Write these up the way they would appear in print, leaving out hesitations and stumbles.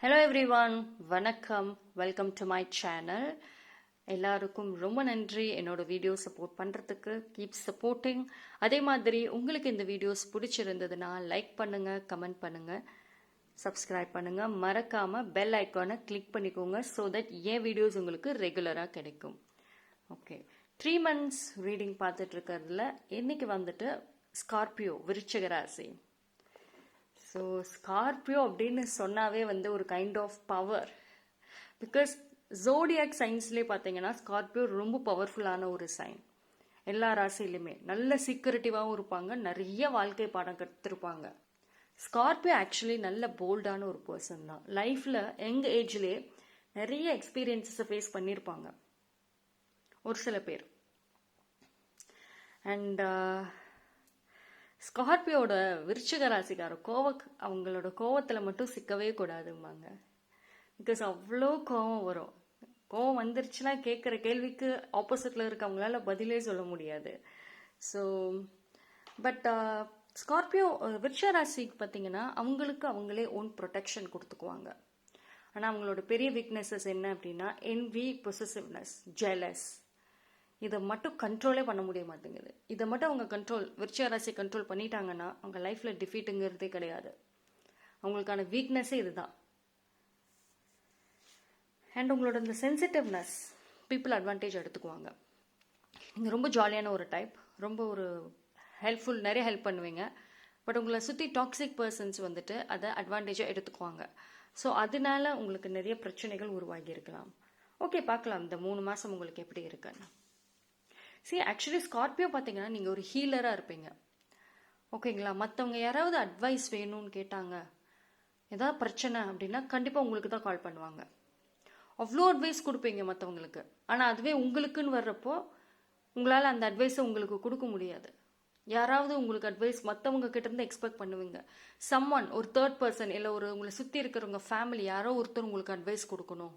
Hello everyone, வணக்கம். Welcome to my channel. எல்லாருக்கும் ரொம்ப நன்றி என்னோட வீடியோ சப்போர்ட் பண்ணுறதுக்கு. Keep supporting. அதே மாதிரி உங்களுக்கு இந்த வீடியோஸ் பிடிச்சிருந்ததுன்னா லைக் பண்ணுங்கள், கமெண்ட் பண்ணுங்கள், சப்ஸ்கிரைப் பண்ணுங்கள். மறக்காமல் பெல் ஐக்கானை கிளிக் பண்ணிக்கோங்க ஸோ தட் என் வீடியோஸ் உங்களுக்கு ரெகுலராக கிடைக்கும். ஓகே, 3 months ரீடிங் பார்த்துட்டு இருக்கிறதுல இன்னைக்கு வந்துட்டு ஸ்கார்பியோ, விருச்சிக ராசி. ஸோ ஸ்கார்பியோ அப்படின்னு சொன்னாவே வந்து ஒரு kind of power. Because zodiac சைன்ஸ்லேயே பார்த்தீங்கன்னா ஸ்கார்பியோ ரொம்ப பவர்ஃபுல்லான ஒரு சைன். எல்லா ராசிலையுமே நல்ல சீக்கிரட்டிவாகவும் இருப்பாங்க, நிறைய வாழ்க்கை பாடம் கற்றுருப்பாங்க. ஸ்கார்பியோ ஆக்சுவலி நல்ல போல்டான ஒரு பர்சன் தான். லைஃப்பில் யங் ஏஜ்லேயே நிறைய எக்ஸ்பீரியன்ஸஸை ஃபேஸ் பண்ணியிருப்பாங்க ஒரு சில பேர். அண்ட் ஸ்கார்பியோட விருச்சிக ராசிக்கார அவங்களோட கோவத்தில் மட்டும் சிக்கவே கூடாதும்பாங்க. பிகாஸ் அவ்வளோ கோவம் வரும். கோவம் வந்துருச்சுன்னா கேட்குற கேள்விக்கு ஆப்போசிட்டில் இருக்கவங்களால பதிலே சொல்ல முடியாது. ஸோ பட் ஸ்கார்பியோ விருச்சிக ராசிக்கு பார்த்தீங்கன்னா அவங்களுக்கு அவங்களே ஓன் ப்ரொடெக்ஷன் கொடுத்துக்குவாங்க. ஆனால் அவங்களோட பெரிய வீக்னஸஸ் என்ன அப்படின்னா என்வி, பொசசிவ்னஸ், ஜெலஸ். இதை மட்டும் கண்ட்ரோலே பண்ண முடிய மாட்டேங்குது. இதை மட்டும் அவங்க விருச்சிக ராசி கண்ட்ரோல் பண்ணிட்டாங்கன்னா அவங்க லைஃப்பில் டிஃபீட்டுங்கிறதே கிடையாது. அவங்களுக்கான வீக்னஸே இதுதான். அண்ட் உங்களோட இந்த சென்சிட்டிவ்னஸ் பீப்புள் அட்வான்டேஜ் எடுத்துக்குவாங்க. நீங்கள் ரொம்ப ஜாலியான ஒரு டைப், ரொம்ப ஒரு ஹெல்ப்ஃபுல், நிறைய ஹெல்ப் பண்ணுவீங்க. பட் உங்களை சுற்றி டாக்ஸிக் பர்சன்ஸ் வந்துட்டு அதை அட்வான்டேஜாக எடுத்துக்குவாங்க. ஸோ அதனால உங்களுக்கு நிறைய பிரச்சனைகள் உருவாகி இருக்கலாம். ஓகே, பார்க்கலாம் இந்த 3 மாதம் உங்களுக்கு எப்படி இருக்குன்னு. ஆக்சுவலி ஸ்கார்பியோ பார்த்தீங்கன்னா நீங்கள் ஒரு ஹீலராக இருப்பீங்க. ஓகேங்களா? மற்றவங்க யாராவது அட்வைஸ் வேணும்னு கேட்டாங்க, ஏதாவது பிரச்சனை அப்படின்னா கண்டிப்பாக உங்களுக்கு தான் கால் பண்ணுவாங்க. அவ்வளோ அட்வைஸ் கொடுப்பீங்க மற்றவங்களுக்கு. ஆனால் அதுவே உங்களுக்குன்னு வர்றப்போ உங்களால் அந்த அட்வைஸை உங்களுக்கு கொடுக்க முடியாது. யாராவது உங்களுக்கு அட்வைஸ் மற்றவங்க கிட்டேருந்து எக்ஸ்பெக்ட் பண்ணுவீங்க. சம்ஒன், ஒரு தேர்ட் பர்சன், இல்லை உங்களை சுற்றி இருக்கிறவங்க ஃபேமிலி யாரோ ஒருத்தர் உங்களுக்கு அட்வைஸ் கொடுக்கணும்.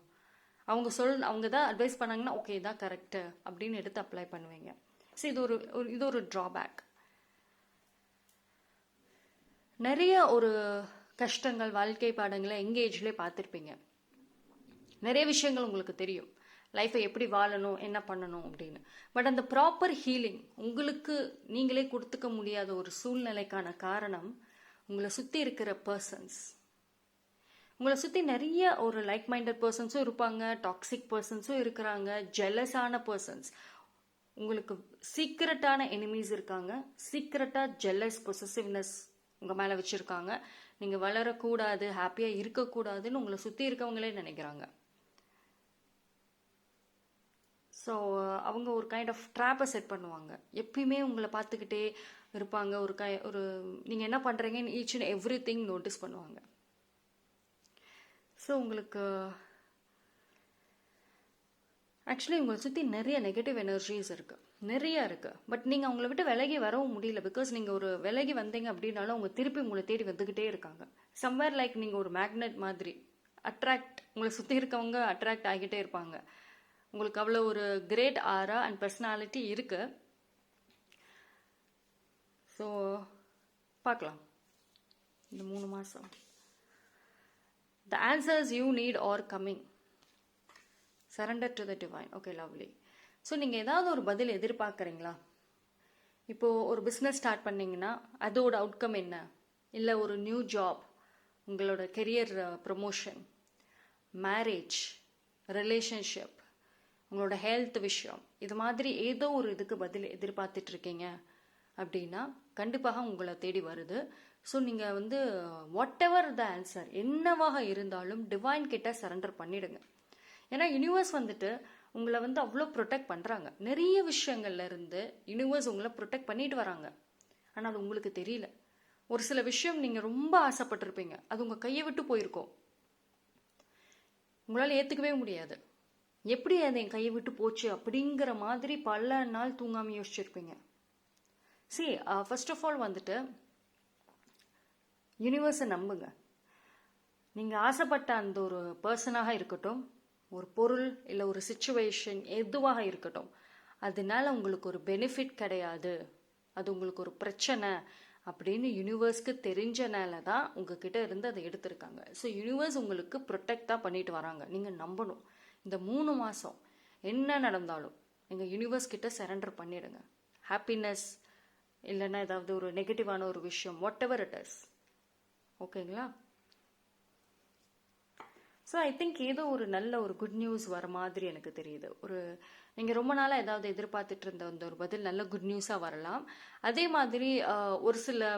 அவங்க தான் அட்வைஸ் பண்ணாங்கன்னா ஓகே தான் கரெக்டு அப்படின்னு எடுத்து அப்ளை பண்ணுவீங்க. ஸோ இது ஒரு ட்ராபேக். நிறைய ஒரு கஷ்டங்கள், வாழ்க்கை பாடங்களை எங்கேஜ்லேயே பார்த்துருப்பீங்க. நிறைய விஷயங்கள் உங்களுக்கு தெரியும், லைஃப்பை எப்படி வாழணும், என்ன பண்ணணும் அப்படின்னு. பட் அந்த ப்ராப்பர் ஹீலிங் உங்களுக்கு நீங்களே கொடுத்துக்க முடியாத ஒரு சூழ்நிலைக்கான காரணம் உங்களை சுற்றி இருக்கிற பர்சன்ஸ். உங்களை சுற்றி நிறைய ஒரு லைக் மைண்டட் பர்சன்ஸும் இருப்பாங்க, டாக்ஸிக் பர்சன்ஸும் இருக்கிறாங்க, ஜெலஸான பர்சன்ஸ். உங்களுக்கு சீக்ரெட்டான எனிமீஸ் இருக்காங்க. சீக்ரெட்டாக ஜெலஸ், பொசசிவ்னஸ் உங்கள் மேலே வச்சுருக்காங்க. நீங்கள் வளரக்கூடாது, ஹாப்பியாக இருக்கக்கூடாதுன்னு உங்களை சுற்றி இருக்கவங்களே நினைக்கிறாங்க. ஸோ அவங்க ஒரு கைண்ட் ஆஃப் ட்ராப்பை செட் பண்ணுவாங்க. எப்பயுமே உங்களை பார்த்துக்கிட்டே இருப்பாங்க. ஒரு நீங்கள் என்ன பண்ணுறீங்கன்னு each and every thing notice பண்ணுவாங்க. ஸோ உங்களுக்கு ஆக்சுவலி உங்களை சுற்றி நிறைய நெகட்டிவ் எனர்ஜிஸ் இருக்குது, நிறைய இருக்குது. பட் நீங்கள் அவங்கள விட்டு விலகி வரவும் முடியல. பிகாஸ் நீங்கள் ஒரு விலகி வந்தீங்க அப்படின்னாலும் அவங்க திருப்பி உங்களை தேடி வந்துக்கிட்டே இருக்காங்க. சம்வேர் லைக் நீங்கள் ஒரு மேக்னெட் மாதிரி உங்களை சுற்றி இருக்கவங்க அட்ராக்ட் ஆகிட்டே இருப்பாங்க. உங்களுக்கு அவ்வளோ ஒரு கிரேட் ஆரா அண்ட் பர்சனாலிட்டி இருக்கு. ஸோ பார்க்கலாம் இந்த 3 மாதம். The answers you need are coming. Surrender to the divine. Okay, lovely. So நீங்கள் ஏதாவது ஒரு பதில் எதிர்பார்க்குறீங்களா? இப்போது ஒரு பிஸ்னஸ் ஸ்டார்ட் பண்ணிங்கன்னா அதோட அவுட்கம் என்ன? இல்லை ஒரு நியூ ஜாப், உங்களோட கெரியர் ப்ரமோஷன், மேரேஜ், ரிலேஷன்ஷிப், உங்களோட ஹெல்த் விஷயம், இது மாதிரி ஏதோ ஒரு இதுக்கு பதில் எதிர்பார்த்துட்ருக்கீங்க அப்படின்னா கண்டிப்பாக உங்களை தேடி வருது. ஸோ நீங்கள் வந்து வாட் எவர் த ஆன்சர் என்னவாக இருந்தாலும் டிவைன் கிட்ட சரண்டர் பண்ணிடுங்க. ஏன்னா யூனிவர்ஸ் வந்துட்டு உங்களை வந்து அவ்வளோ ப்ரொடெக்ட் பண்ணுறாங்க. நிறைய விஷயங்கள்ல இருந்து யூனிவர்ஸ் உங்களை ப்ரொடெக்ட் பண்ணிட்டு வராங்க. ஆனால் அது உங்களுக்கு தெரியல. ஒரு சில விஷயம் நீங்கள் ரொம்ப ஆசைப்பட்டிருப்பீங்க, அது உங்கள் கையை விட்டு போயிருக்கோம். உங்களால் ஏற்றுக்கவே முடியாது. எப்படி அது என் கையை விட்டு போச்சு அப்படிங்கிற மாதிரி பல நாள் தூங்காமல் யோசிச்சிருப்பீங்க. ஃபர்ஸ்ட் ஆஃப் ஆல் வந்துட்டு யூனிவர்ஸை நம்புங்க. நீங்கள் ஆசைப்பட்ட அந்த ஒரு பர்சனாக இருக்கட்டும், ஒரு பொருள் இல்லை ஒரு சிச்சுவேஷன் எதுவாக இருக்கட்டும், அதனால உங்களுக்கு ஒரு பெனிஃபிட் கிடையாது, அது உங்களுக்கு ஒரு பிரச்சனை அப்படின்னு யூனிவர்ஸ்க்கு தெரிஞ்சனால தான் உங்ககிட்ட இருந்து அதை எடுத்திருக்காங்க. ஸோ யூனிவர்ஸ் உங்களுக்கு ப்ரொடெக்டாக பண்ணிட்டு வராங்க. நீங்கள் நம்பணும். இந்த 3 மாதம் என்ன நடந்தாலும் நீங்கள் யூனிவர்ஸ் கிட்ட சரண்டர் பண்ணிடுங்க. ஹாப்பினஸ் இல்லைன்னா ஏதாவது ஒரு நெகட்டிவான ஒரு விஷயம், வாட் எவர் இட் இஸ். ஓகேங்களா? ஸோ ஐ திங்க் ஏதோ ஒரு நல்ல ஒரு குட் நியூஸ் வர மாதிரி எனக்கு தெரியுது. நீங்கள் ரொம்ப நாளாக ஏதாவது எதிர்பார்த்துட்டு இருந்த அந்த ஒரு பதில் நல்ல குட் நியூஸாக வரலாம். அதே மாதிரி ஒரு சில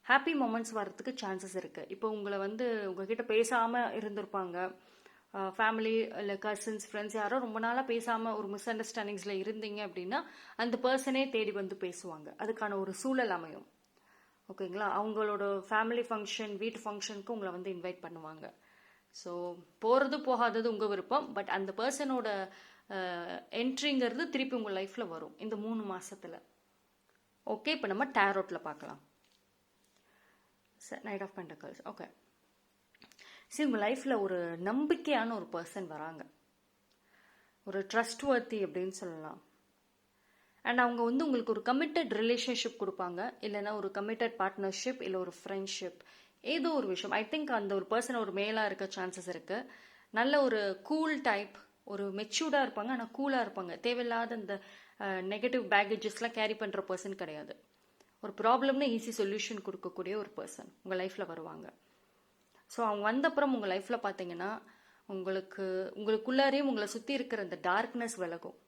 ஹாப்பி மூமெண்ட்ஸ் வரதுக்கு சான்சஸ் இருக்குது. இப்போ உங்களை உங்ககிட்ட பேசாமல் இருந்திருப்பாங்க. ஃபேமிலி இல்லை கசின்ஸ் ஃப்ரெண்ட்ஸ் யாரோ ரொம்ப நாளாக பேசாமல் ஒரு மிஸ் அண்டர்ஸ்டாண்டிங்ஸில் இருந்தீங்க அப்படின்னா அந்த பர்சனே தேடி வந்து பேசுவாங்க. அதுக்கான ஒரு சூழல் அமையும். ஓகேங்களா? அவங்களோட ஃபேமிலி ஃபங்க்ஷன், வீட்டு ஃபங்க்ஷனுக்கு உங்களை இன்வைட் பண்ணுவாங்க. ஸோ போகிறது போகாதது உங்கள் விருப்பம். பட் அந்த பர்சனோட என்ட்ரிங்கிறது திருப்பி உங்கள் லைஃப்பில் வரும் இந்த 3 மாதத்தில். ஓகே, இப்போ நம்ம டேரோட்டில் பார்க்கலாம். Night of pentacles. ஓகே, சரி, உங்கள் லைஃப்பில் ஒரு நம்பிக்கையான ஒரு பர்சன் வராங்க. ஒரு ட்ரஸ்ட் வர்த்தி அப்படின்னு சொல்லலாம். அண்ட் அவங்க உங்களுக்கு ஒரு கமிட்டட் ரிலேஷன்ஷிப் கொடுப்பாங்க. இல்லைன்னா ஒரு கமிட்டட் பார்ட்னர்ஷிப், இல்லை ஒரு ஃப்ரெண்ட்ஷிப், ஏதோ ஒரு விஷயம். ஐ திங்க் அந்த ஒரு பர்சன் ஒரு மேலாக இருக்க சான்சஸ் இருக்குது. நல்ல ஒரு கூல் டைப், ஒரு மெச்சூர்டாக இருப்பாங்க, ஆனால் கூலாக இருப்பாங்க. தேவையில்லாத இந்த நெகட்டிவ் பேகேஜஸ்லாம் கேரி பண்ணுற பர்சன் கிடையாது. ஒரு ப்ராப்ளம்னா ஈஸி சொல்யூஷன் கொடுக்கக்கூடிய ஒரு பர்சன் உங்கள் லைஃப்பில் வருவாங்க. ஸோ அவங்க வந்தப்புறம் உங்கள் லைஃப்பில் பார்த்தீங்கன்னா உங்களுக்குள்ளாரையும் உங்களை சுற்றி இருக்கிற அந்த டார்க்னஸ் விலகும்.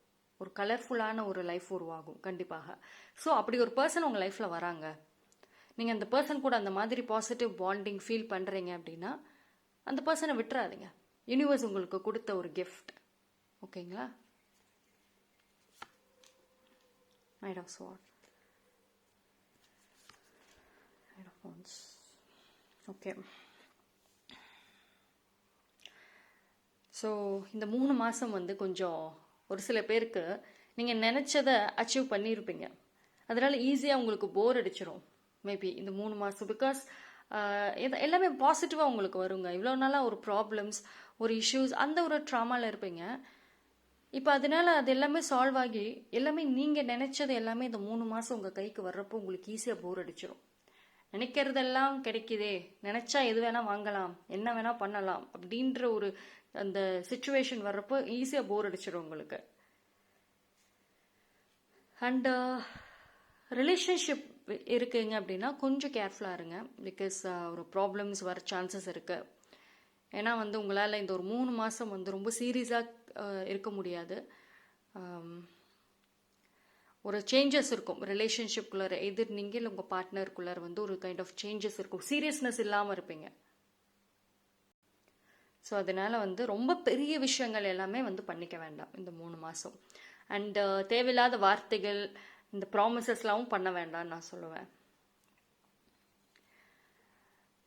ஒரு கலர்ஃபுல்லான ஒரு லைஃப் உருவாகும் கண்டிப்பாக. ஸோ அப்படி ஒரு பர்சன் உங்கள் லைஃப்பில் வராங்க. நீங்கள் அந்த பர்சன் கூட அந்த மாதிரி பாசிட்டிவ் பாண்டிங் ஃபீல் பண்ணுறீங்க அப்படின்னா அந்த பர்சனை விட்டுறாதீங்க. யூனிவர்ஸ் உங்களுக்கு கொடுத்த ஒரு கிஃப்ட். ஓகேங்களா? Knight of sword, knight of wands. Okay, so இந்த 3 மாதம் கொஞ்சம் ஒரு சில பேருக்கு நீங்கள் நினச்சதை அச்சீவ் பண்ணியிருப்பீங்க. அதனால் ஈஸியாக உங்களுக்கு போர் அடிச்சிடும் மேபி இந்த 3 மாதம். பிகாஸ் எல்லாமே பாசிட்டிவாக உங்களுக்கு வருங்க. இவ்வளோ நாளாக ஒரு ப்ராப்ளம்ஸ், ஒரு இஷ்யூஸ், அந்த ஒரு ட்ராமாவில் இருப்பீங்க. இப்போ அதனால அது எல்லாமே சால்வ் ஆகி எல்லாமே நீங்கள் நினச்சது எல்லாமே இந்த 3 மாதம் உங்கள் கைக்கு வர்றப்போ உங்களுக்கு ஈஸியாக போர் அடிச்சிடும். நினைக்கிறதெல்லாம் கிடைக்குதே, நினச்சா எது வேணால் வாங்கலாம், என்ன வேணால் பண்ணலாம் அப்படின்ற ஒரு அந்த சிச்சுவேஷன் வர்றப்போ ஈஸியாக போர் அடிச்சிடும் உங்களுக்கு. அண்ட் ரிலேஷன்ஷிப் இருக்குங்க அப்படின்னா கொஞ்சம் கேர்ஃபுல்லாக இருங்க. பிகாஸ் ஒரு ப்ராப்ளம்ஸ் வர சான்சஸ் இருக்குது. ஏன்னா உங்களால் இந்த ஒரு 3 மாதம் ரொம்ப சீரியஸாக இருக்க முடியாது. ஒரு சேஞ்சஸ் இருக்கும் ரிலேஷன்ஷிப்குள்ளார. எதிர் நீங்கள் இல்லை உங்கள் பார்ட்னருக்குள்ளார ஒரு கைண்ட் ஆஃப் சேஞ்சஸ் இருக்கும். சீரியஸ்னஸ் இல்லாமல் இருப்பீங்க. ஸோ அதனால் ரொம்ப பெரிய விஷயங்கள் எல்லாமே பண்ணிக்க வேண்டாம் இந்த 3 மாதம். அண்ட் தேவையில்லாத வார்த்தைகள், இந்த ப்ராமிசஸ்லாம் பண்ண வேண்டாம்னு நான் சொல்லுவேன்.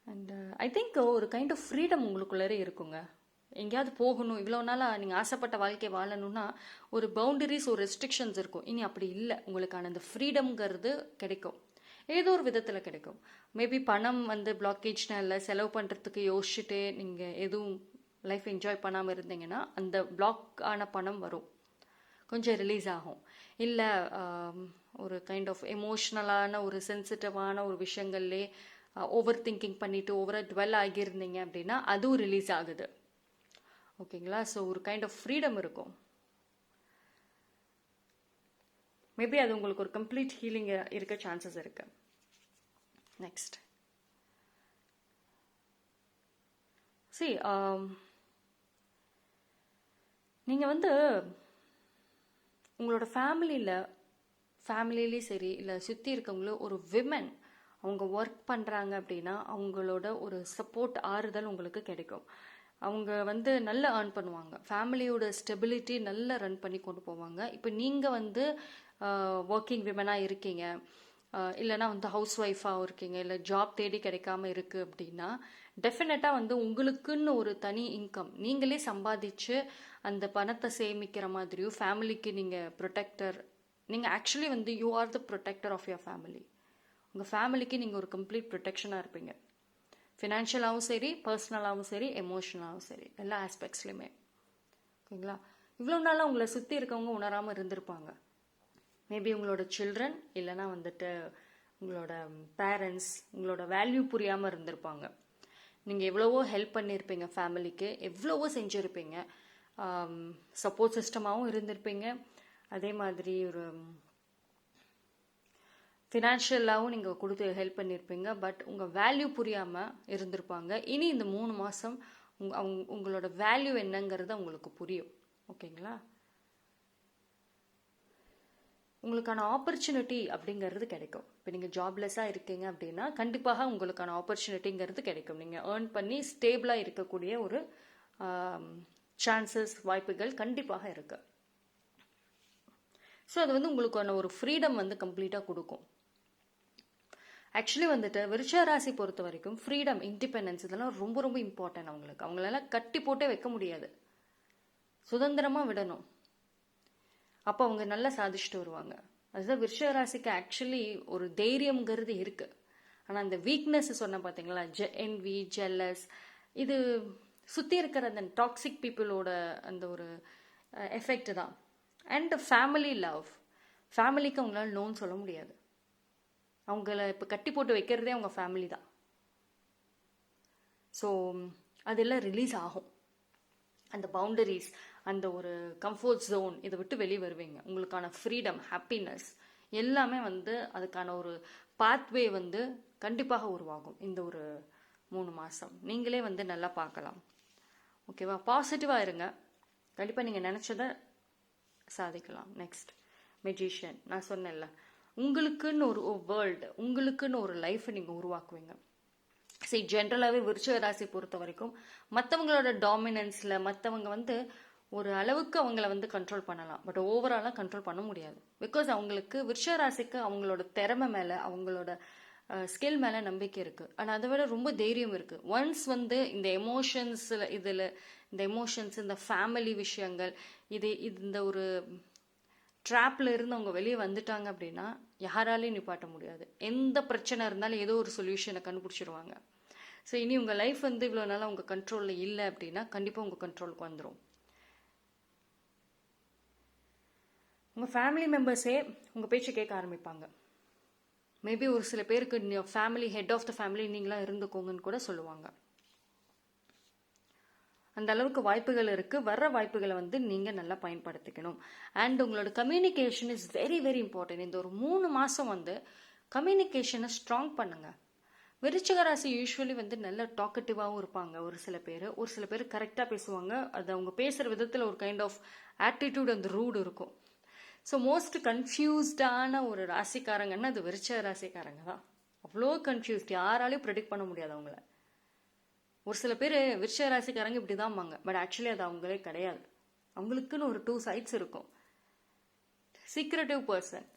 அண்ட் ஐ திங்க் ஒரு கைண்ட் ஆஃப் ஃப்ரீடம் உங்களுக்குள்ளே இருக்குங்க. எங்கேயாவது போகணும், இவ்வளோ நாளாக நீங்கள் ஆசைப்பட்ட வாழ்க்கை வாழணும்னா ஒரு பவுண்டரிஸ், ஒரு ரெஸ்ட்ரிக்ஷன்ஸ் இருக்கும். இனி அப்படி இல்லை. உங்களுக்கான அந்த ஃப்ரீடம்ங்கிறது கிடைக்கும், ஏதோ ஒரு விதத்தில் கிடைக்கும். மேபி பணம் பிளாக்கேஜ்னா இல்லை, செலவு பண்ணுறதுக்கு யோசிச்சுட்டு நீங்கள் எதுவும் லைஃப் என்ஜாய் பண்ணாமல் இருந்தீங்கன்னா அந்த பிளாக் ஆன பணம் வரும், கொஞ்சம் ரிலீஸ் ஆகும். இல்லை ஒரு கைண்ட் ஆஃப் எமோஷ்னலான ஒரு சென்சிட்டிவான ஒரு விஷயங்கள்லே ஓவர் திங்கிங் பண்ணிவிட்டு ஓவராக டுவெல் ஆகியிருந்தீங்க அப்படின்னா அதுவும் ரிலீஸ் ஆகுது. ஓகேங்களா? ஸோ ஒரு கைண்ட் ஆஃப் ஃப்ரீடம் இருக்கும். மேபி அது உங்களுக்கு ஒரு கம்ப்ளீட் ஹீலிங் இருக்க சான்சஸ் இருக்கு. நெக்ஸ்ட் சி, நீங்கள் உங்களோட ஃபேமிலியிலே சரி, இல்லை சுற்றி இருக்கவங்களோ ஒரு விமன் அவங்க ஒர்க் பண்ணுறாங்க அப்படின்னா அவங்களோட ஒரு சப்போர்ட், ஆறுதல் உங்களுக்கு கிடைக்கும். அவங்க நல்லா ஏர்ன் பண்ணுவாங்க, ஃபேமிலியோட ஸ்டெபிலிட்டி நல்லா ரன் பண்ணி கொண்டு போவாங்க. இப்போ நீங்கள் ஒர்க்கிங் விமனாக இருக்கீங்க, இல்லைனா ஹவுஸ் ஒய்ஃபாக இருக்கீங்க, இல்லை ஜாப் தேடி கிடைக்காம இருக்குது அப்படின்னா டெஃபினட்டாக உங்களுக்குன்னு ஒரு தனி இன்கம் நீங்களே சம்பாதிச்சு அந்த பணத்தை சேமிக்கிற மாதிரியும், ஃபேமிலிக்கு நீங்கள் ப்ரொடெக்டர், நீங்கள் actually you are the protector of your family. உங்கள் ஃபேமிலிக்கு நீங்கள் ஒரு கம்ப்ளீட் ப்ரொடெக்ஷனாக இருப்பீங்க. ஃபினான்ஷியலாகவும் சரி, பர்சனலாகவும் சரி, எமோஷனலாகவும் சரி, எல்லா ஆஸ்பெக்ட்ஸ்லையுமே. ஓகேங்களா? இவ்வளோ நாளாக உங்களை சுற்றி இருக்கவங்க உணராமல் இருந்திருப்பாங்க. மேபி உங்களோட சில்ட்ரன், இல்லைனா உங்களோட பேரண்ட்ஸ் உங்களோட வேல்யூ புரியாமல் இருந்திருப்பாங்க. நீங்கள் எவ்வளவோ ஹெல்ப் பண்ணியிருப்பீங்க ஃபேமிலிக்கு, எவ்வளவோ செஞ்சுருப்பீங்க, சப்போர்ட் சிஸ்டமாகவும் இருந்திருப்பீங்க, அதே மாதிரி ஒரு ஃபினான்ஷியலாகவும் நீங்கள் கொடுத்து ஹெல்ப் பண்ணியிருப்பீங்க. பட் உங்கள் வேல்யூ புரியாமல் இருந்திருப்பாங்க. இனி இந்த 3 மாதம் உங்களோட வேல்யூ என்னங்கிறது உங்களுக்கு புரியும். ஓகேங்களா? உங்களுக்கான ஆப்பர்ச்சுனிட்டி அப்படிங்கிறது கிடைக்கும். இப்போ நீங்கள் ஜாப்லெஸ்ஸாக இருக்கீங்க அப்படின்னா கண்டிப்பாக உங்களுக்கான ஆப்பர்ச்சுனிட்டிங்கிறது கிடைக்கும். நீங்கள் ஏர்ன் பண்ணி ஸ்டேபிளாக இருக்கக்கூடிய ஒரு சான்சஸ், வாய்ப்புகள் கண்டிப்பாக இருக்கு. ஸோ அது வந்து உங்களுக்கான ஒரு ஃப்ரீடம் வந்து கம்ப்ளீட்டாக கொடுக்கும். ஆக்சுவலி வந்துட்டு விருச்சிக ராசி பொறுத்த வரைக்கும் ஃப்ரீடம், இண்டிபெண்டன்ஸ் இதெல்லாம் ரொம்ப ரொம்ப இம்பார்ட்டன்ட் அவங்களுக்கு. அவங்களெல்லாம் கட்டி போட்டே வைக்க முடியாது, சுதந்திரமாக விடணும். அப்போ அவங்க நல்லா சாதிச்சுட்டு வருவாங்க. அதுதான் விருச்சிக ராசிக்கு ஆக்சுவலி ஒரு தைரியம்ங்கிறது இருக்கு. ஆனால் அந்த வீக்னஸ் சொன்ன பார்த்தீங்களா, என்வி, ஜெல்லஸ், இது சுற்றி இருக்கிற அந்த டாக்ஸிக் பீப்புளோட அந்த ஒரு எஃபெக்ட் தான். அண்ட் ஃபேமிலி லவ், ஃபேமிலிக்கு அவங்களால நோன்னு சொல்ல முடியாது. அவங்கள இப்போ கட்டி போட்டு வைக்கிறதே அவங்க ஃபேமிலி தான். ஸோ அதெல்லாம் ரிலீஸ் ஆகும். அந்த பவுண்டரிஸ், அந்த ஒரு கம்ஃபர்ட் ஜோன், இதை விட்டு வெளியே வருவீங்க. உங்களுக்கான ஃப்ரீடம், ஹாப்பினஸ் எல்லாமே வந்து அதுக்கான ஒரு பாத்வே வந்து கண்டிப்பாக உருவாகும் இந்த ஒரு 3 மாதம். நீங்களே வந்து நல்லா பார்க்கலாம். ஓகேவா? பாசிட்டிவாக இருங்க. கண்டிப்பாக நீங்கள் நினச்சதை சாதிக்கலாம். Next magician. நான் சொன்னேன்ல, உங்களுக்குன்னு ஒரு வேர்ல்டு, உங்களுக்குன்னு ஒரு லைஃப்பை நீங்கள் உருவாக்குவீங்க. சரி, ஜென்ரலாகவே விருச்சிக ராசி பொறுத்த வரைக்கும் மற்றவங்களோட டாமினன்ஸில் மற்றவங்க வந்து ஒரு அளவுக்கு அவங்கள வந்து கண்ட்ரோல் பண்ணலாம், பட் ஓவராலாக கண்ட்ரோல் பண்ண முடியாது. பிகாஸ் அவங்களுக்கு விருச்சிக ராசிக்கு அவங்களோட திறமை மேலே, அவங்களோட ஸ்கில் மேலே நம்பிக்கை இருக்குது. ஆனால் அதை விட ரொம்ப தைரியம் இருக்குது. ஒன்ஸ் வந்து இந்த எமோஷன்ஸில், இந்த எமோஷன்ஸ், இந்த ஃபேமிலி விஷயங்கள், இந்த ஒரு ட்ராப்ல இருந்து அவங்க வெளியே வந்துட்டாங்க அப்படின்னா யாராலையும் நிப்பாட்ட முடியாது. எந்த பிரச்சனை இருந்தாலும் ஏதோ ஒரு சொல்யூஷனை கண்டுபிடிச்சிருவாங்க. ஸோ இனி உங்கள் லைஃப் வந்து இவ்வளோ நாளாக உங்கள் கண்ட்ரோலில் இல்லை அப்படின்னா கண்டிப்பாக உங்கள் கண்ட்ரோலுக்கு வந்துடும். உங்கள் ஃபேமிலி மெம்பர்ஸே உங்கள் பேச்சை கேட்க ஆரம்பிப்பாங்க. மேபி ஒரு சில பேருக்கு family, head of the family நீங்களாம் இருந்துக்கோங்கன்னு கூட சொல்லுவாங்க. அந்த அளவுக்கு வாய்ப்புகள் இருக்குது. வர்ற வாய்ப்புகளை வந்து நீங்கள் நல்லா பயன்படுத்திக்கணும். அண்ட் உங்களோட communication is very very important. இந்த ஒரு 3 மாதம் வந்து கம்யூனிகேஷனை ஸ்ட்ராங் பண்ணுங்க. விருச்சிக ராசி யூஸ்வலி வந்து நல்ல டாக்கட்டிவாகவும் இருப்பாங்க. ஒரு சில பேர் கரெக்டாக பேசுவாங்க. அது அவங்க பேசுகிற விதத்தில் ஒரு கைண்ட் ஆஃப் ஆட்டிடியூட், அந்த ரூட் இருக்கும். ஸோ மோஸ்ட் கன்ஃபியூஸ்டான ஒரு ராசிக்காரங்கன்னா அது விருச்சிக ராசிக்காரங்க தான். அவ்வளோ கன்ஃபியூஸ்ட், யாராலையும் ப்ரெடிக்ட் பண்ண முடியாது அவங்கள. ஒரு சில பேர் விருச்சிக ராசிக்காரங்க இப்படி தான்பாங்க, பட் ஆக்சுவலி அது அவங்களே கிடையாது. அவங்களுக்குன்னு ஒரு 2 சைட்ஸ் இருக்கும். சீக்ரெட்டிவ் பர்சன்,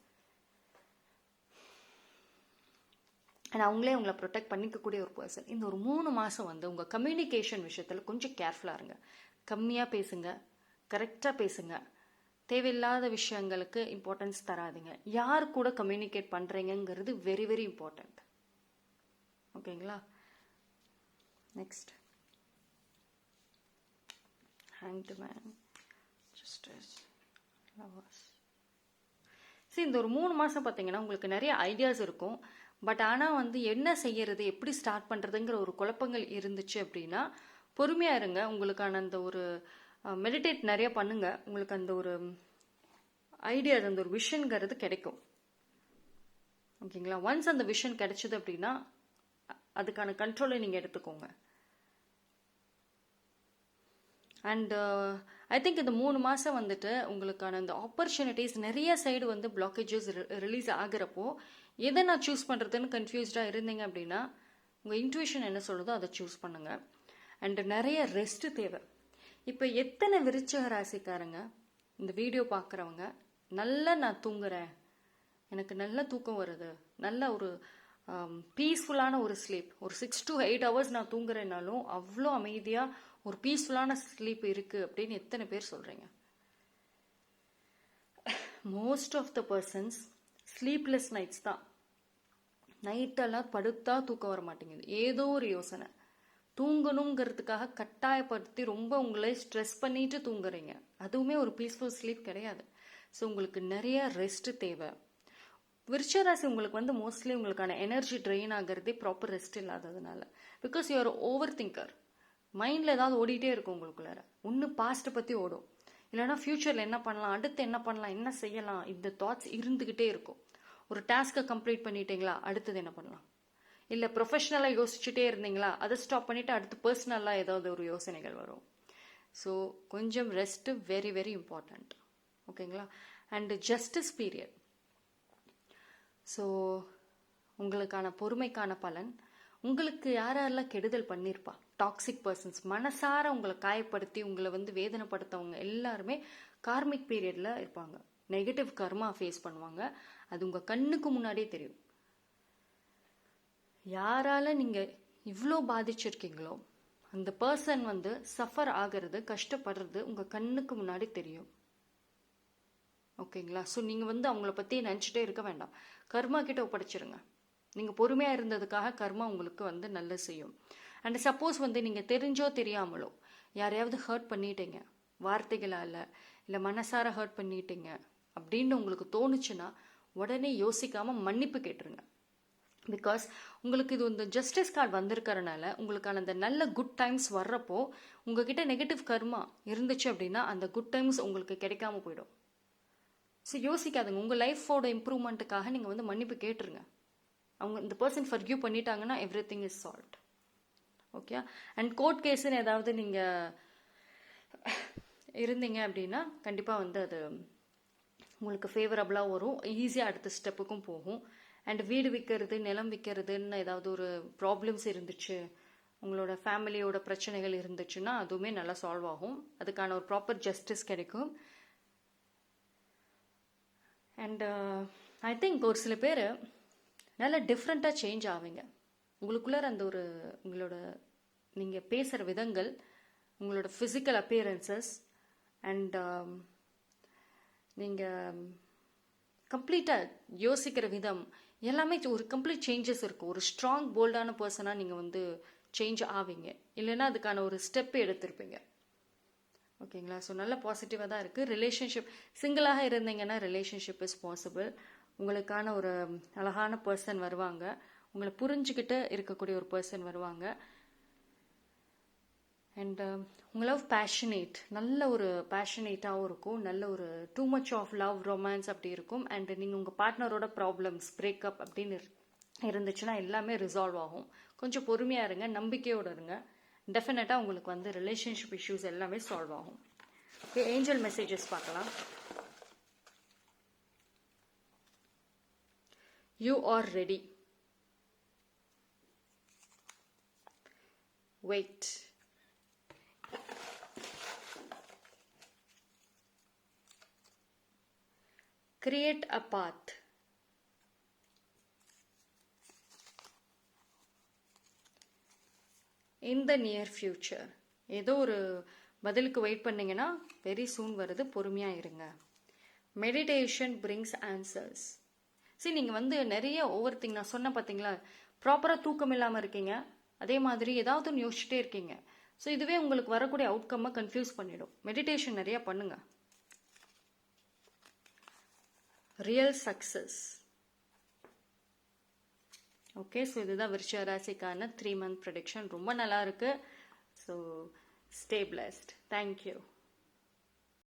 அண்ட் அவங்களே அவங்கள ப்ரொடெக்ட் பண்ணிக்கக்கூடிய ஒரு பர்சன். இந்த ஒரு 3 மாதம் வந்து உங்கள் கம்யூனிகேஷன் விஷயத்தில் கொஞ்சம் கேர்ஃபுல்லாக இருங்க. கம்மியாக பேசுங்க, கரெக்டாக பேசுங்க. தேவையில்லாத விஷயங்களுக்கு இம்பார்ட்டன்ஸ் தராதிங்க. யார் கூட கம்யூனிகேட் பண்ணுறீங்கிறது வெரி வெரி இம்பார்ட்டண்ட். ஓகேங்களா? Next Hanged Man, Justice, Lovers. சரி, இந்த ஒரு 3 மாதம் பார்த்தீங்கன்னா உங்களுக்கு நிறைய ஐடியாஸ் இருக்கும். பட் ஆனால் வந்து என்ன செய்யறது, எப்படி ஸ்டார்ட் பண்ணுறதுங்கிற ஒரு குழப்பங்கள் இருந்துச்சு அப்படின்னா பொறுமையாக இருங்க. உங்களுக்கான அந்த ஒரு மெடிடேட் நிறைய பண்ணுங்க. உங்களுக்கு அந்த ஒரு ஐடியா, அந்த ஒரு விஷன்ங்கிறது கிடைக்கும். ஓகேங்களா? ஒன்ஸ் அந்த விஷன் கிடைச்சது அப்படின்னா அதுக்கான கண்ட்ரோலை நீங்கள் எடுத்துக்கோங்க. அண்ட் ஐ திங்க் இந்த 3 மாதம் வந்துட்டு உங்களுக்கான அந்த ஆப்பர்ச்சுனிட்டிஸ் நிறைய சைடு வந்து பிளாக்கேஜஸ் ரிலீஸ் ஆகிறப்போ எதை நான் சூஸ் பண்ணுறதுன்னு கன்ஃபியூஸ்டாக இருந்தீங்க அப்படின்னா உங்கள் இன்ட்யூஷன் என்ன சொல்லுதோ அதை சூஸ் பண்ணுங்க. அண்ட் நிறைய ரெஸ்ட் தேவை. இப்போ எத்தனை விருச்சிக ராசிக்காரங்க இந்த வீடியோ பார்க்குறவங்க நல்லா நான் தூங்குறேன், எனக்கு நல்ல தூக்கம் வருது, நல்ல ஒரு பீஸ்ஃபுல்லான ஒரு ஸ்லீப், ஒரு 6 to 8 hours நான் தூங்குறேன்னாலும் அவ்வளோ அமைதியாக ஒரு பீஸ்ஃபுல்லான ஸ்லீப் இருக்குது அப்படின்னு எத்தனை பேர் சொல்கிறீங்க? Most of the persons sleepless nights தான். நைட்டெல்லாம் படுத்தா தூக்கம் வர மாட்டேங்குது, ஏதோ ஒரு யோசனை. தூங்கணுங்கிறதுக்காக கட்டாயப்படுத்தி ரொம்ப உங்களை ஸ்ட்ரெஸ் பண்ணிட்டு தூங்குறீங்க. அதுவுமே ஒரு பீஸ்ஃபுல் ஸ்லீப் கிடையாது. ஸோ உங்களுக்கு நிறைய ரெஸ்ட் தேவை. விருச்சராசி உங்களுக்கு வந்து மோஸ்ட்லி உங்களுக்கான எனர்ஜி ட்ரெயின் ஆகிறதே ப்ராப்பர் ரெஸ்ட் இல்லாததுனால. Because you're overthinker. மைண்டில் ஏதாவது ஓடிட்டே இருக்கும் உங்களுக்குள்ளார. ஒன்று பாஸ்ட்டை பற்றி ஓடும், இல்லைனா ஃப்யூச்சரில் என்ன பண்ணலாம், அடுத்து என்ன பண்ணலாம், என்ன செய்யலாம், இந்த தாட்ஸ் இருந்துக்கிட்டே இருக்கும். ஒரு டாஸ்க்கை கம்ப்ளீட் பண்ணிட்டீங்களா, அடுத்தது என்ன பண்ணலாம், இல்லை ப்ரொஃபஷ்னலாக யோசிச்சுட்டே இருந்தீங்களா, அதை ஸ்டாப் பண்ணிவிட்டு அடுத்து பர்சனலாக ஏதாவது ஒரு யோசனைகள் வரும். ஸோ கொஞ்சம் ரெஸ்ட்டு வெரி வெரி இம்பார்ட்டண்ட். ஓகேங்களா. And justice period. ஸோ உங்களுக்கான பொறுமைக்கான பலன். உங்களுக்கு யாரெல்லாம் கெடுதல் பண்ணியிருப்பா, டாக்ஸிக் பர்சன்ஸ், மனசார உங்களை காயப்படுத்தி உங்களை வந்து வேதனைப்படுத்தவங்க எல்லாருமே கார்மிக் பீரியடில் இருப்பாங்க. நெகட்டிவ் கர்மா ஃபேஸ் பண்ணுவாங்க. அது உங்கள் கண்ணுக்கு முன்னாடியே தெரியும். யாரால நீங்கள் இவ்வளோ பாதிச்சிருக்கீங்களோ அந்த பர்சன் வந்து சஃபர் ஆகிறது, கஷ்டப்படுறது உங்கள் கண்ணுக்கு முன்னாடி தெரியும். ஓகேங்களா. ஸோ நீங்கள் வந்து அவங்கள பற்றி நினச்சிட்டே இருக்க வேண்டாம். கர்மா கிட்ட ஒப்படைச்சிருங்க. நீங்கள் பொறுமையாக இருந்ததுக்காக கர்மா உங்களுக்கு வந்து நல்லது செய்யும். அண்ட் சப்போஸ் வந்து நீங்கள் தெரிஞ்சோ தெரியாமலோ யாரையாவது ஹர்ட் பண்ணிட்டீங்க, வார்த்தைகளால் இல்லை மனசார ஹர்ட் பண்ணிட்டீங்க அப்படின்னு உங்களுக்கு தோணுச்சுன்னா உடனே யோசிக்காமல் மன்னிப்பு கேட்டுருங்க. பிகாஸ் உங்களுக்கு இது இந்த ஜஸ்டிஸ் கார்டு வந்திருக்கிறனால உங்களுக்கான அந்த நல்ல குட் டைம்ஸ் வர்றப்போ உங்ககிட்ட நெகட்டிவ் கர்மா இருந்துச்சு அப்படின்னா அந்த குட் டைம்ஸ் உங்களுக்கு கிடைக்காம போயிடும். ஸோ யோசிக்காதுங்க. உங்கள் லைஃபோட இம்ப்ரூவ்மெண்ட்டுக்காக நீங்கள் வந்து மன்னிப்பு கேட்டுருங்க. அவங்க இந்த பர்சன் ஃபர்கியூ பண்ணிட்டாங்கன்னா everything is solved. Okay. And court கேஸுன்னு ஏதாவது நீங்கள் இருந்தீங்க அப்படின்னா கண்டிப்பாக வந்து அது உங்களுக்கு ஃபேவரபுளாக வரும், ஈஸியாக அடுத்த ஸ்டெப்புக்கும் போகும். அண்ட் வீடு விற்கிறது, நிலம் விற்கிறதுன்னு ஏதாவது ஒரு ப்ராப்ளம்ஸ் இருந்துச்சு, உங்களோட ஃபேமிலியோட பிரச்சனைகள் இருந்துச்சுன்னா அதுவுமே நல்லா சால்வ் ஆகும். அதுக்கான ஒரு ப்ராப்பர் ஜஸ்டிஸ் கிடைக்கும். அண்ட் ஐ திங்க் ஒரு சில பேர் நல்லா டிஃப்ரெண்ட்டாக சேஞ்ச் ஆவீங்க. உங்களுக்குள்ளார அந்த ஒரு உங்களோட நீங்கள் பேசுகிற விதங்கள், உங்களோட ஃபிசிக்கல் அப்பியரன்சஸ் அண்ட் நீங்கள் கம்ப்ளீட்டாக யோசிக்கிற விதம் எல்லாமே ஒரு கம்ப்ளீட் சேஞ்சஸ் இருக்கும். ஒரு ஸ்ட்ராங் போல்டான பர்சனாக நீங்கள் வந்து சேஞ்ச் ஆவீங்க. இல்லைன்னா அதுக்கான ஒரு ஸ்டெப் எடுத்திருப்பீங்க. ஓகேங்களா. ஸோ நல்ல பாசிட்டிவாக தான் இருக்குது. ரிலேஷன்ஷிப் சிங்கிளாக இருந்தீங்கன்னா ரிலேஷன்ஷிப் இஸ் பாசிபிள். உங்களுக்கான ஒரு அழகான பர்சன் வருவாங்க, உங்களை புரிஞ்சுக்கிட்டு இருக்கக்கூடிய ஒரு பர்சன் வருவாங்க. அண்ட் உங்கள் லவ் பேஷனேட், நல்ல ஒரு பேஷனேட்டாகவும் இருக்கும், நல்ல ஒரு too much of love romance அப்படி இருக்கும். அண்ட் நீங்கள் உங்கள் பார்ட்னரோட ப்ராப்ளம்ஸ் பிரேக்கப் அப்படின்னு இருந்துச்சுன்னா எல்லாமே ரிசால்வ் ஆகும். கொஞ்சம் பொறுமையாக இருங்க, நம்பிக்கையோடு இருங்க. டெஃபினட்டாக உங்களுக்கு வந்து ரிலேஷன்ஷிப் இஷ்யூஸ் எல்லாமே சால்வ் ஆகும். ஓகே, ஏஞ்சல் மெசேஜஸ் பார்க்கலாம். You are ready. Wait. Create a path. In the near future. ஏதோ ஒரு பதிலுக்கு வெயிட் பண்ணீங்கன்னா வெரி சூன் வருது, பொறுமையாக இருங்க. Meditation brings answers. சரி, நீங்கள் வந்து நிறைய ஓவர் திங்க், நான் சொன்ன பார்த்தீங்களா, ப்ராப்பராக தூக்கம் இல்லாமல் இருக்கீங்க, அதே மாதிரி ஏதாவது ஒன்று யோசிச்சுட்டே இருக்கீங்க. ஸோ இதுவே உங்களுக்கு வரக்கூடிய அவுட்கம்மை கன்ஃபியூஸ் பண்ணிடும். மெடிடேஷன் நிறைய பண்ணுங்கள். Real success. ஓகே, ஸோ இதுதான் விருச்சிக ராசிக்கான 3 month ப்ரெடிக்ஷன். ரொம்ப நல்லா இருக்கு. So stay blessed. தேங்க்யூ.